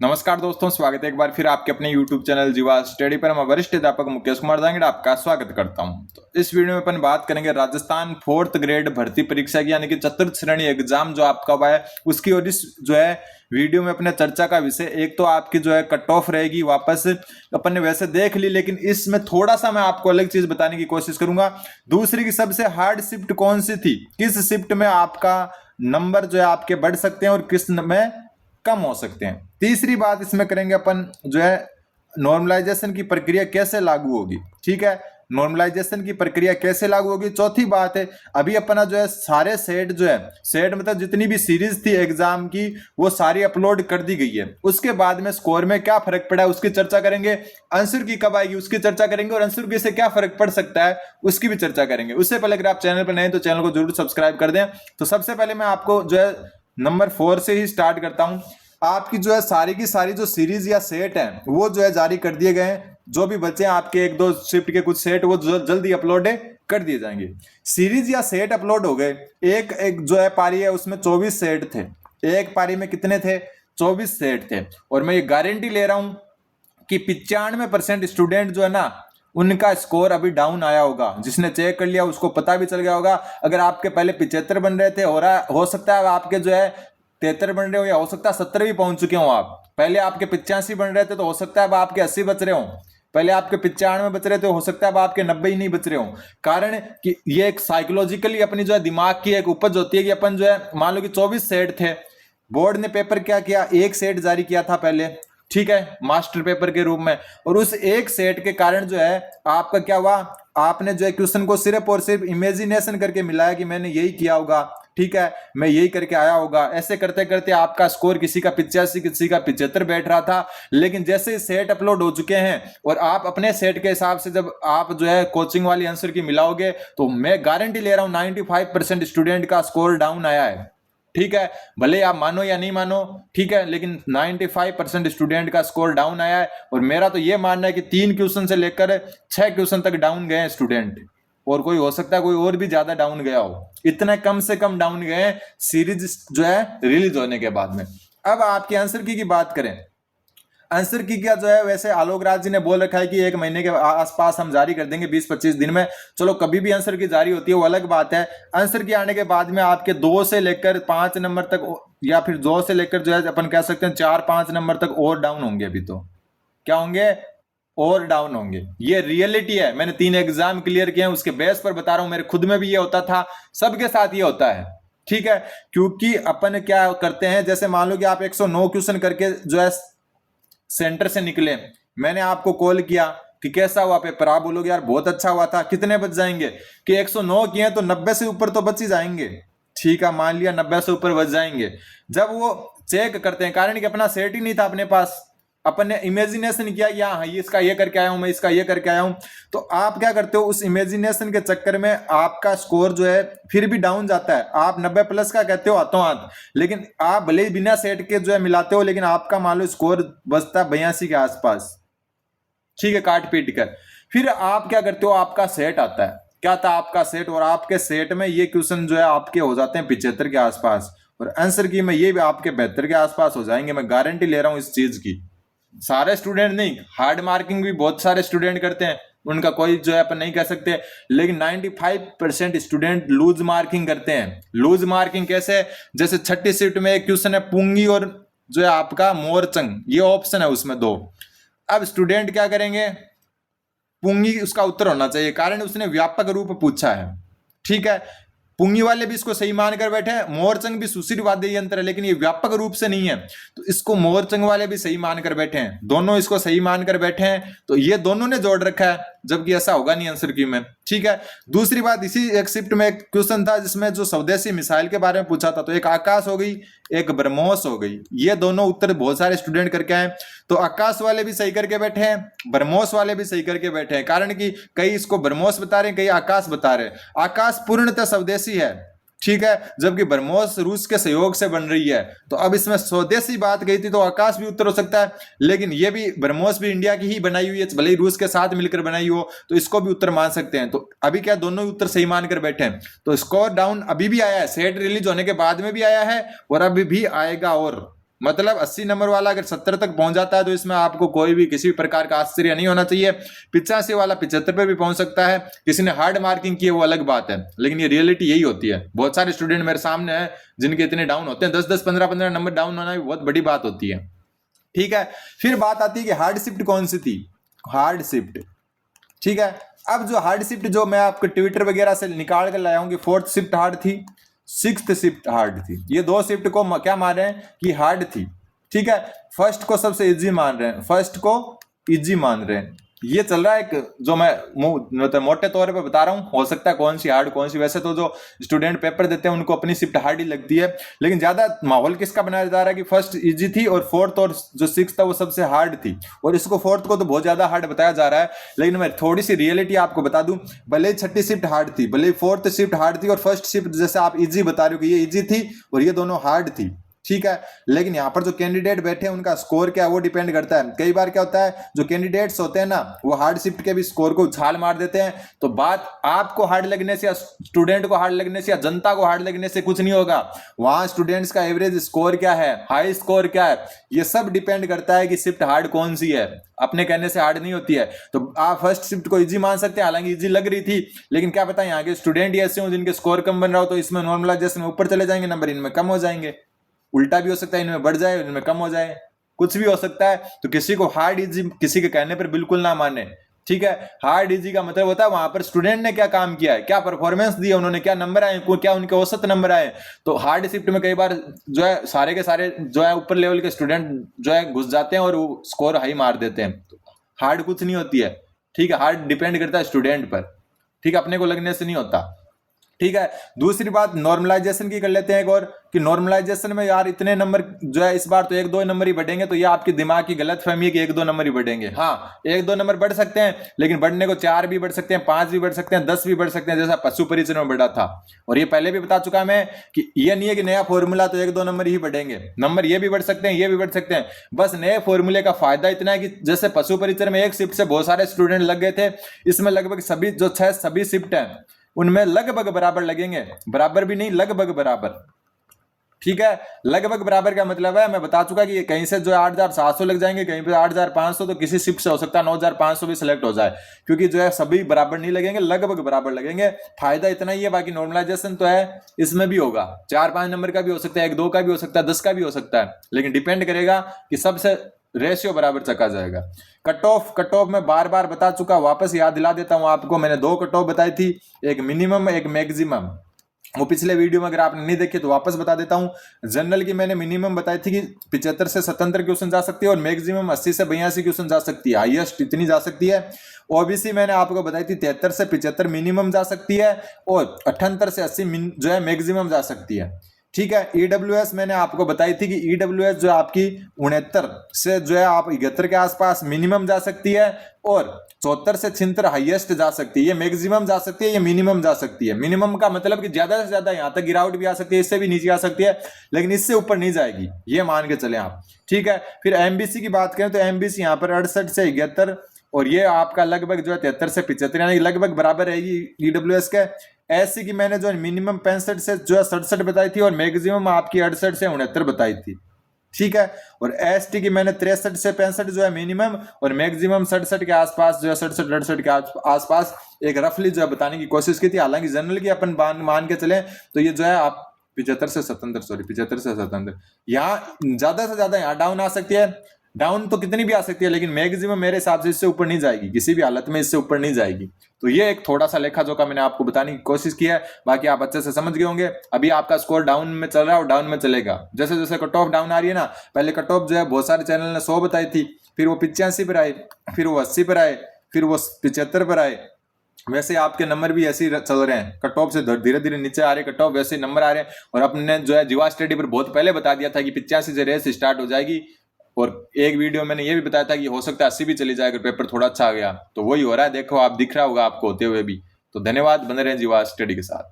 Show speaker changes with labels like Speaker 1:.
Speaker 1: नमस्कार दोस्तों, स्वागत है एक बार फिर आपके अपने YouTube चैनल जीवा स्टडी पर। मैं वरिष्ठ अध्यापक मुकेश कुमार जांगड़ा आपका स्वागत करता हूं। तो इस वीडियो में अपन बात करेंगे राजस्थान 4th ग्रेड भर्ती परीक्षा की यानी कि चतुर्थ श्रेणी एग्जाम जो आपका हुआ है उसकी। और इस जो है वीडियो में अपने चर्चा का विषय एक तो आपकी जो है कट ऑफ रहेगी, वापस अपन ने वैसे देख ली, लेकिन इसमें थोड़ा सा मैं आपको अलग चीज बताने की कोशिश करूंगा। दूसरी की सबसे हार्ड शिफ्ट कौन सी थी, किस शिफ्ट में आपका नंबर जो है आपके बढ़ सकते हैं और किस में कम हो सकते हैं। तीसरी बात इसमें करेंगे अपन जो है नॉर्मलाइजेशन की प्रक्रिया कैसे लागू होगी। ठीक है, नॉर्मलाइजेशन की प्रक्रिया कैसे लागू होगी। चौथी बात है अभी अपना जो है सारे सेट जो है सेट मतलब जितनी भी सीरीज थी एग्जाम की वो सारी अपलोड कर दी गई है। उसके बाद में स्कोर में क्या फर्क पड़ा है उसकी चर्चा करेंगे। आंसर की कब आएगी उसकी चर्चा करेंगे, और आंसर की से क्या फर्क पड़ सकता है उसकी भी चर्चा करेंगे। उससे पहले अगर आप चैनल पर नए हैं तो चैनल को जरूर सब्सक्राइब कर दें। तो सबसे पहले मैं आपको जो है नंबर 4 से ही स्टार्ट करता हूं। आपकी जो है सारी की सारी जो सीरीज या सेट है वो जो है जारी कर दिए गए हैं। जो भी बचे हैं आपके एक दो शिफ्ट के कुछ सेट वो जल्दी अपलोड कर दिए जाएंगे। सीरीज या सेट अपलोड हो गए। एक जो है पारी है उसमें 24 सेट थे। एक पारी में कितने थे? 24 सेट थे। और मैं ये गारंटी ले रहा हूं कि 95% स्टूडेंट जो है ना उनका स्कोर अभी डाउन आया होगा। जिसने चेक कर लिया उसको पता भी चल गया होगा। अगर आपके पहले 75 बन रहे थे हो सकता है आपके जो है 73 बन रहे हो, या हो सकता है 70 भी पहुंच चुके हो आप। पहले आपके 85 बन रहे थे तो हो सकता है अब आपके 80 बच रहे हो। पहले आपके 95 बच रहे थे, हो सकता है अब आपके 90 ही नहीं बच रहे हो। कारण कि ये एक साइकोलॉजिकली अपनी जो है दिमाग की एक उपज होती है कि अपन जो है मान लो कि 24 सेट थे, बोर्ड ने पेपर क्या किया, एक सेट जारी किया था पहले, ठीक है, मास्टर पेपर के रूप में। और उस एक सेट के कारण जो है आपका क्या हुआ, आपने जो है क्वेश्चन को सिर्फ और सिर्फ इमेजिनेशन करके मिलाया कि मैंने यही किया होगा, ठीक है, मैं यही करके आया होगा। ऐसे करते करते आपका स्कोर किसी का 85 किसी का 75 बैठ रहा था। लेकिन जैसे सेट अपलोड हो चुके हैं और आप अपने सेट के हिसाब से जब आप जो है कोचिंग वाली आंसर की मिलाओगे तो मैं गारंटी ले रहा हूं 95% स्टूडेंट का स्कोर डाउन आया है। ठीक है, भले आप मानो या नहीं मानो, ठीक है, लेकिन 95% स्टूडेंट का स्कोर डाउन आया है। और मेरा तो ये मानना है कि 3 क्वेश्चन से लेकर 6 क्वेश्चन तक डाउन गए हैं स्टूडेंट, और कोई हो सकता है कोई और भी ज्यादा डाउन गया हो। इतने कम से कम डाउन गए सीरीज जो है रिलीज होने के बाद में। अब आपके आंसर की बात करें, आंसर की क्या जो है वैसे आलोक राज जी ने बोल रखा है कि 1 महीने के आसपास हम जारी कर देंगे, 20-25 दिन में। चलो कभी भी आंसर की जारी होती है वो अलग बात है। आंसर की आने के बाद में आपके 2 से लेकर 5 नंबर तक, या फिर 2 से लेकर जो है अपन कह सकते हैं 4-5 नंबर तक और डाउन होंगे। अभी तो क्या होंगे? और डाउन होंगे। ये रियलिटी है। मैंने 3 एग्जाम क्लियर किए हैं, उसके बेस पर बता रहा हूं। मेरे खुद में भी ये होता था, सबके साथ ये होता है, ठीक है। क्योंकि अपन क्या करते हैं, जैसे मान लो कि आप 109 क्वेश्चन करके जो है सेंटर से निकले, मैंने आपको कॉल किया कि कैसा हुआ पेपर, आप बोलोगे यार बहुत अच्छा हुआ था, कितने बच जाएंगे? कि 109 किए तो 90 से ऊपर तो बच ही जाएंगे। ठीक है, मान लिया 90 से ऊपर बच जाएंगे। जब वो चेक करते हैं, कारण कि अपना सेट ही नहीं था अपने पास, अपन ने इमेजिनेशन किया कि हाँ ये इसका ये करके आया हूं, मैं इसका ये करके आया हूं, तो आप क्या करते हो, उस इमेजिनेशन के चक्कर में आपका स्कोर जो है फिर भी डाउन जाता है। आप 90 प्लस का कहते हो हाथों हाथ, लेकिन आप भले ही बिना सेट के जो है मिलाते हो, लेकिन आपका मान लो स्कोर बचता है 82 के आसपास, ठीक है, काट पीट कर। फिर आप क्या करते हो, आपका सेट आता है, क्या था आपका सेट, और आपके सेट में ये क्वेश्चन जो है आपके हो जाते हैं 75 के आसपास, और आंसर की में ये भी आपके 72 के आसपास हो जाएंगे। मैं गारंटी ले रहा हूं इस चीज की। सारे स्टूडेंट नहीं, हार्ड मार्किंग भी बहुत सारे स्टूडेंट करते हैं, उनका कोई जो है अपन नहीं कह सकते, लेकिन 95% स्टूडेंट लूज मार्किंग करते हैं। लूज मार्किंग कैसे? जैसे 6ठी शिफ्ट में एक क्वेश्चन है पुंगी और जो है आपका मोरचंग, ये ऑप्शन है उसमें 2। अब स्टूडेंट क्या करेंगे, पुंगी उसका उत्तर होना चाहिए, कारण उसने व्यापक रूप पूछा है, ठीक है। पुंगी वाले भी इसको सही मानकर बैठे हैं, मोरचंग भी सुशील वाद्य यंत्र है, लेकिन ये व्यापक रूप से नहीं है, तो इसको मोरचंग वाले भी सही मानकर बैठे हैं। दोनों इसको सही मानकर बैठे हैं, तो ये दोनों ने जोड़ रखा है, जबकि ऐसा होगा नहीं आंसर की में, ठीक है। दूसरी बात, इसी एक शिफ्ट में एक क्वेश्चन था जिसमें जो स्वदेशी मिसाइल के बारे में पूछा था, तो एक आकाश हो गई, एक ब्रह्मोस हो गई। ये दोनों उत्तर बहुत सारे स्टूडेंट करके आए, तो आकाश वाले भी सही करके बैठे हैं, ब्रह्मोस वाले भी सही करके बैठे हैं। कारण कि कई इसको ब्रह्मोस बता रहे हैं, कई आकाश बता रहे हैं। आकाश पूर्णतः स्वदेशी है, ठीक है, जबकि ब्रह्मोस रूस के सहयोग से बन रही है। तो अब इसमें स्वदेशी बात गई थी तो आकाश भी उत्तर हो सकता है, लेकिन ये भी ब्रह्मोस भी इंडिया की ही बनाई हुई है, भले ही रूस के साथ मिलकर बनाई हो, तो इसको भी उत्तर मान सकते हैं। तो अभी क्या दोनों उत्तर सही मानकर बैठे हैं, तो स्कोर डाउन अभी भी आया है, सेट रिलीज होने के बाद में भी आया है और अभी भी आएगा। और मतलब 80 नंबर वाला अगर 70 तक पहुंच जाता है तो इसमें आपको कोई भी किसी भी प्रकार का आश्चर्य नहीं होना चाहिए। 85 वाला 75 पे भी पहुंच सकता है। किसी ने हार्ड मार्किंग की है वो अलग बात है, लेकिन ये रियलिटी यही होती है। बहुत सारे स्टूडेंट मेरे सामने हैं जिनके इतने डाउन होते हैं, 10-10 15-15 नंबर डाउन होना भी बहुत बड़ी बात होती है। ठीक है, फिर बात आती है कि हार्ड शिफ्ट कौन सी थी। हार्ड शिफ्ट, ठीक है, अब जो हार्ड शिफ्ट जो मैं आपको ट्विटर वगैरह से निकाल कर लाया हूं कि 4th शिफ्ट हार्ड थी, 6th शिफ्ट हार्ड थी। ये दो शिफ्ट को क्या मान रहे हैं कि हार्ड थी। ठीक है, फर्स्ट को सबसे इजी मान रहे हैं, फर्स्ट को इजी मान रहे हैं। ये चल रहा है एक जो मैं मतलब मोटे तौर पे बता रहा हूँ, हो सकता है कौन सी हार्ड कौन सी। वैसे तो जो स्टूडेंट पेपर देते हैं उनको अपनी शिफ्ट हार्ड ही लगती है, लेकिन ज्यादा माहौल किसका बनाया जा रहा है कि फर्स्ट इजी थी और 4th और जो 6th था वो सबसे हार्ड थी, और इसको 4th को तो बहुत ज्यादा हार्ड बताया जा रहा है। लेकिन मैं थोड़ी सी रियलिटी आपको बता दूं, भले ही 6ठी शिफ्ट हार्ड थी, भले ही 4th शिफ्ट हार्ड थी, और फर्स्ट शिफ्ट जैसे आप इजी बता रहे हो कि ये इजी थी और ये दोनों हार्ड थी, ठीक है, लेकिन यहाँ पर जो कैंडिडेट बैठे हैं उनका स्कोर क्या है वो डिपेंड करता है। कई बार क्या होता है, जो कैंडिडेट्स होते हैं ना वो हार्ड शिफ्ट के भी स्कोर को उछाल मार देते हैं। तो बात आपको हार्ड लगने से या स्टूडेंट को हार्ड लगने से या जनता को हार्ड लगने से कुछ नहीं होगा। वहां स्टूडेंट्स का एवरेज स्कोर क्या है, हाई स्कोर क्या है, ये सब डिपेंड करता है कि शिफ्ट हार्ड कौन सी है। अपने कहने से हार्ड नहीं होती है। तो आप फर्स्ट शिफ्ट को इजी मान सकते हैं, हालांकि इजी लग रही थी, लेकिन क्या पता यहाँ के स्टूडेंट ही ऐसे हो जिनके स्कोर कम बन रहा हो, तो इसमें नॉर्मलाइजेशन में ऊपर चले जाएंगे नंबर, इनमें कम हो जाएंगे। उल्टा भी हो सकता है, इनमें बढ़ जाए इनमें कम हो जाए, कुछ भी हो सकता है। तो किसी को हार्ड इजी किसी के कहने पर बिल्कुल ना माने, ठीक है। हार्ड इजी का मतलब होता है वहां पर स्टूडेंट ने क्या काम किया है, क्या परफॉर्मेंस दी है उन्होंने, क्या नंबर आए, क्या उनके औसत नंबर आए। तो हार्ड शिफ्ट में कई बार जो है सारे के सारे जो है ऊपर लेवल के स्टूडेंट जो है घुस जाते हैं और वो स्कोर हाई मार देते हैं। तो हार्ड कुछ नहीं होती है, ठीक है, हार्ड डिपेंड करता है स्टूडेंट पर, ठीक है, अपने को लगने से नहीं होता, ठीक है। दूसरी बात नॉर्मलाइजेशन की कर लेते हैं एक और, कि नॉर्मलाइजेशन में यार इतने नंबर जो है इस बार तो 1-2 नंबर ही बढ़ेंगे, तो ये आपकी दिमाग की गलत फहमी है कि 1-2 नंबर ही बढ़ेंगे। हाँ, 1-2 नंबर बढ़ सकते हैं, लेकिन बढ़ने को 4 भी बढ़ सकते हैं, 5 भी बढ़ सकते हैं, 10 भी बढ़ सकते हैं, जैसा पशु परिचय में बढ़ा था। और ये पहले भी बता चुका मैं कि ये नहीं है कि नया फॉर्मूला तो 1-2 नंबर ही बढ़ेंगे, नंबर ये भी बढ़ सकते हैं, ये भी बढ़ सकते हैं। बस नए फॉर्मूले का फायदा इतना है कि जैसे पशु परिचय में एक शिफ्ट से बहुत सारे स्टूडेंट लग गए थे, इसमें लगभग सभी जो 6 सभी शिफ्ट है उनमें लगभग बराबर लगेंगे, बराबर भी नहीं लगभग बराबर, ठीक है। लगभग बराबर का मतलब है मैं बता चुका कि कहीं से जो 8,700 लग जाएंगे, कहीं पे 8,500, तो किसी शिफ्ट से हो सकता है 9,500 भी सिलेक्ट हो जाए, क्योंकि जो है सभी बराबर नहीं लगेंगे, लगभग बराबर लगेंगे। फायदा इतना ही है, बाकी नॉर्मलाइजेशन तो है इसमें भी होगा, 4-5 नंबर का भी हो सकता है, 1-2 का भी हो सकता है, 10 का भी हो सकता है, लेकिन डिपेंड करेगा कि सबसे रेशियो बराबर चका जाएगा। कट ऑफ में बार बार बता चुका, वापस याद दिला देता हूं आपको। मैंने 2 कट ऑफ बताई थी, एक मिनिमम एक मैक्सिमम। वो पिछले वीडियो में अगर आपने नहीं देखी तो वापस बता देता हूं। जनरल की मैंने मिनिमम बताई थी कि 75 से 77 क्वेश्चन जा सकती है, और मैक्सिमम 80 से 82 क्वेश्चन जा सकती है, हाईएस्ट इतनी जा सकती है। ओबीसी मैंने आपको बताई थी 73 से 75 मिनिमम जा सकती है, और 78 से 80 जो है मैक्सिमम जा सकती है, ठीक है। ईडब्ल्यूएस मैंने आपको बताई थी कि ईडब्ल्यूएस जो आपकी 69 से जो है आप 71 के आसपास मिनिमम जा सकती है, और 74 से 76 हाईएस्ट जा सकती है। ये मैक्सिमम जा सकती है, ये मिनिमम जा सकती है। मिनिमम का मतलब कि ज्यादा से ज्यादा यहां तक गिरावट भी आ सकती है, इससे भी नीचे आ सकती है, लेकिन इससे ऊपर नहीं जाएगी, ये मान के चले आप, ठीक है। फिर एमबीसी की बात करें तो एमबीसी यहाँ पर 68 से 71, और ये आपका लगभग जो है 73 से 75, यानी लगभग बराबर रहेगी ईडब्ल्यूएस के। एससी की मैंने जो मिनिमम 65 से जो है 67 बताई थी, और मैक्सिमम आपकी 68 से 69 बताई थी, ठीक है। और एसटी की मैंने 63 से 65 जो है मिनिमम, और मैक्सिमम 67 के आसपास जो है 67-68 के आसपास एक रफली जो है बताने की कोशिश की थी। हालांकि जनरल की अपन मान के चले तो ये जो है आप 75 से 77 यहाँ ज्यादा से ज्यादा यहाँ डाउन आ सकती है। डाउन तो कितनी भी आ सकती है, लेकिन मैक्सिमम मेरे हिसाब से इससे ऊपर नहीं जाएगी, किसी भी हालत में इससे ऊपर नहीं जाएगी। तो ये एक थोड़ा सा लेखा जोखा मैंने आपको बताने की कोशिश की है, बाकी आप अच्छे से समझ गए होंगे। अभी आपका स्कोर डाउन में चल रहा है और डाउन में चलेगा, जैसे जैसे कट ऑफ डाउन आ रही है ना। पहले कट ऑफ जो है बहुत सारे चैनल ने 100 बताई थी, फिर वो 85 पर आए, फिर वो 80 पर आए, फिर वो 75 पर आए। वैसे आपके नंबर भी ऐसे ही चल रहे हैं, कट ऑफ से धीरे धीरे नीचे आ रहे कट ऑफ, वैसे नंबर आ रहे हैं। और अपने जो है जीवा स्टडी पर बहुत पहले बता दिया था कि 85 से रेस स्टार्ट हो जाएगी, और एक वीडियो मैंने ये भी बताया था कि हो सकता है 80 भी चली जाए अगर पेपर थोड़ा अच्छा आ गया। तो वही हो रहा है, देखो आप दिख रहा होगा आपको होते हुए भी। तो धन्यवाद, बने रहें जीवा स्टडी के साथ।